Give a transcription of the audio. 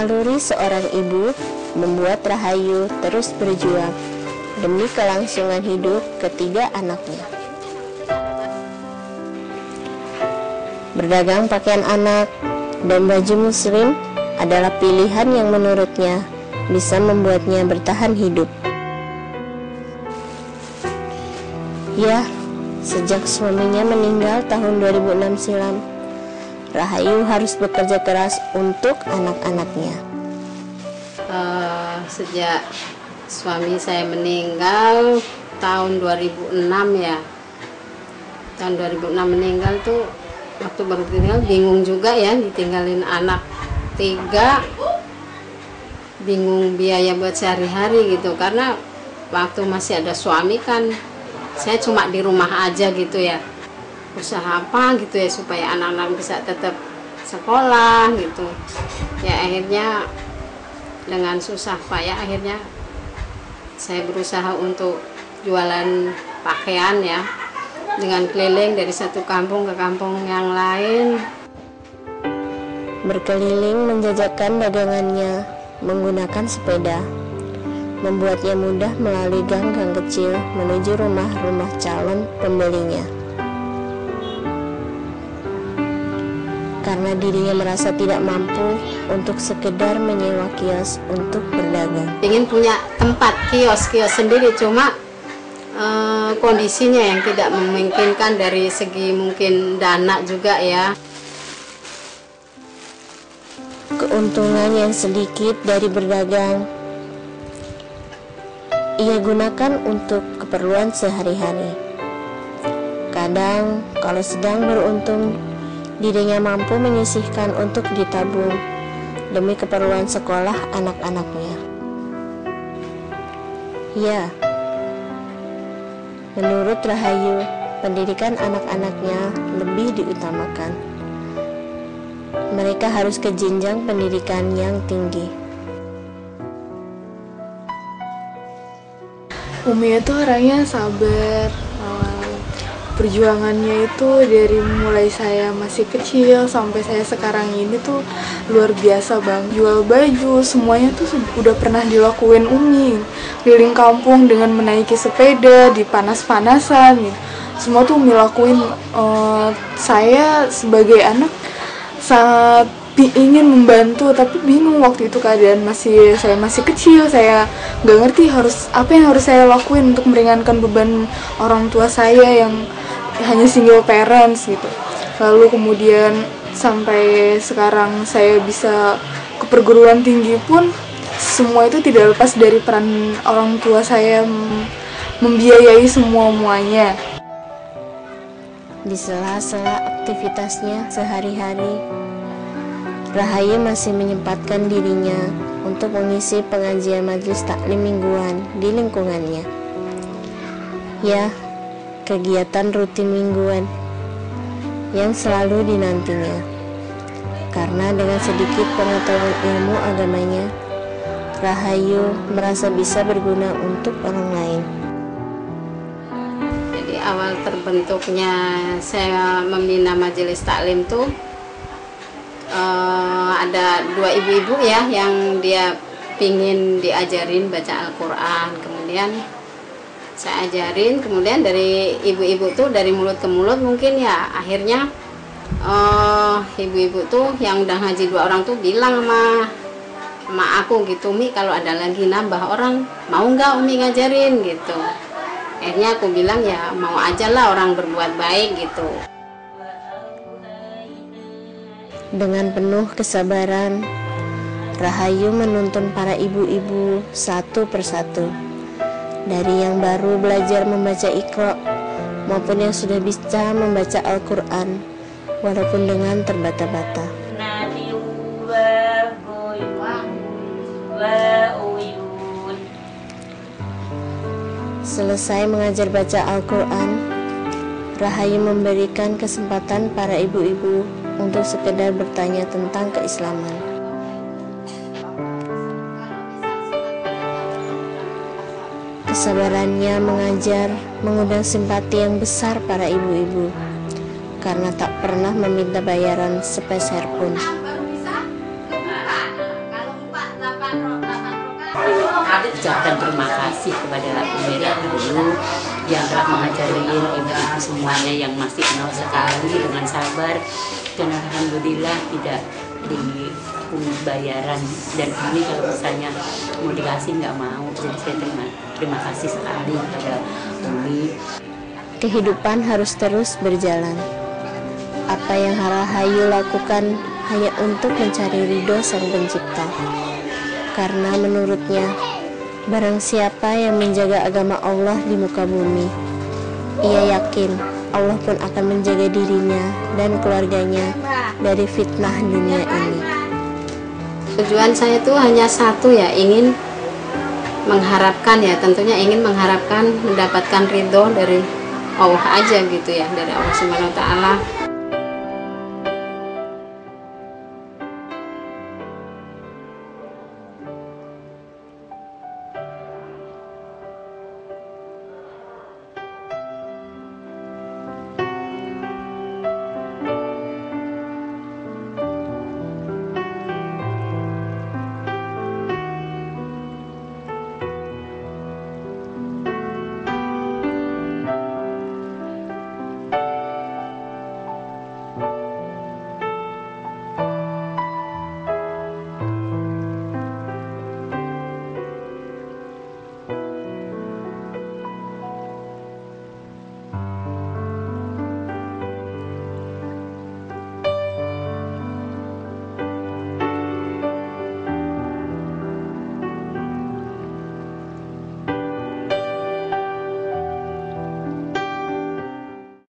Naluri seorang ibu membuat Rahayu terus berjuang demi kelangsungan hidup ketiga anaknya. Berdagang pakaian anak dan baju muslim adalah pilihan yang menurutnya bisa membuatnya bertahan hidup. Ya, sejak suaminya meninggal tahun 2006 silam, Rahayu harus bekerja keras untuk anak-anaknya. Sejak suami saya meninggal tahun 2006 ya. Tahun 2006 meninggal tuh waktu baru tinggal bingung juga ya, ditinggalin anak 3, bingung biaya buat sehari-hari gitu, karena waktu masih ada suami kan saya cuma di rumah aja gitu ya, usaha apa gitu ya supaya anak-anak bisa tetap sekolah gitu ya. Akhirnya dengan susah payah akhirnya saya berusaha untuk jualan pakaian ya, dengan keliling dari satu kampung ke kampung yang lain. Berkeliling menjajakan dagangannya menggunakan sepeda, membuatnya mudah melalui gang-gang kecil menuju rumah-rumah calon pembelinya. Karena dirinya merasa tidak mampu untuk sekedar menyewa kios untuk berdagang. Ingin punya tempat kios sendiri, cuma kondisinya yang tidak memungkinkan dari segi mungkin dana juga ya. Keuntungan yang sedikit dari berdagang ia gunakan untuk keperluan sehari-hari. Kadang kalau sedang beruntung, dirinya mampu menyisihkan untuk ditabung demi keperluan sekolah anak-anaknya. Ya, menurut Rahayu, pendidikan anak-anaknya lebih diutamakan. Mereka harus ke jenjang pendidikan yang tinggi. Umi itu orangnya sabar. Perjuangannya itu dari mulai saya masih kecil sampai saya sekarang ini tuh luar biasa bang. Jual baju semuanya tuh udah pernah dilakuin Umi. Keliling kampung dengan menaiki sepeda di panas-panasan gitu. Semua tuh Umi lakuin. Saya sebagai anak sangat ingin membantu, tapi bingung waktu itu keadaan saya masih kecil. Saya nggak ngerti apa yang harus saya lakuin untuk meringankan beban orang tua saya yang hanya single parents gitu. Lalu kemudian sampai sekarang saya bisa ke perguruan tinggi pun semua itu tidak lepas dari peran orang tua saya membiayai semuanya. Di sela-sela aktivitasnya sehari-hari, Rahayu masih menyempatkan dirinya untuk mengisi pengajian majelis taklim mingguan di lingkungannya. Ya, kegiatan rutin mingguan yang selalu dinantinya. Karena dengan sedikit pengetahuan ilmu agamanya, Rahayu merasa bisa berguna untuk orang lain. Jadi awal terbentuknya saya membina majelis taklim tuh ada 2 ibu-ibu ya yang dia pingin diajarin baca Al-Quran. Kemudian saya ajarin, kemudian dari ibu-ibu tuh dari mulut ke mulut mungkin ya akhirnya ibu-ibu tuh yang udah ngaji 2 orang tuh bilang sama aku gitu, Mi kalau ada lagi nambah orang mau nggak Umi ngajarin gitu. Akhirnya aku bilang ya mau aja lah, orang berbuat baik gitu. Dengan penuh kesabaran, Rahayu menuntun para ibu-ibu satu persatu, dari yang baru belajar membaca Iqra maupun yang sudah bisa membaca Al-Quran walaupun dengan terbata-bata. Selesai mengajar baca Al-Quran, Rahayu memberikan kesempatan para ibu-ibu untuk sekedar bertanya tentang keislaman. Kesabarannya mengajar mengundang simpati yang besar para ibu-ibu, karena tak pernah meminta bayaran sepeser pun. ucapkan terima kasih kepada Umi Rahayu yang telah mengajarin ibu-ibu semuanya yang masih nol sekali dengan sabar, dan alhamdulillah tidak dipungut bayaran, dan ini kalau misalnya mau dikasih nggak mau. Jadi saya terima kasih sekali kepada Umi. Kehidupan harus terus berjalan. Apa yang Rahayu lakukan hanya untuk mencari ridho Sang Pencipta. Karena menurutnya, barang siapa yang menjaga agama Allah di muka bumi, ia yakin Allah pun akan menjaga dirinya dan keluarganya dari fitnah dunia ini. Tujuan saya itu hanya satu ya, ingin mengharapkan ya, tentunya ingin mengharapkan mendapatkan ridho dari Allah aja gitu ya, dari Allah Subhanahu wa Ta'ala.